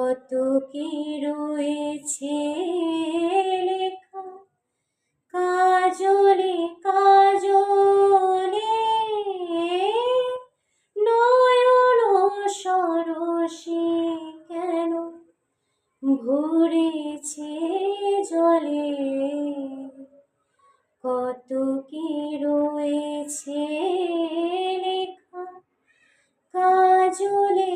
কত কি রয়েছে লেখা কাজলে কাজলে, নয়ন সরসে কেন ভরেছে জলে। কত কি রয়েছে লেখা কাজলে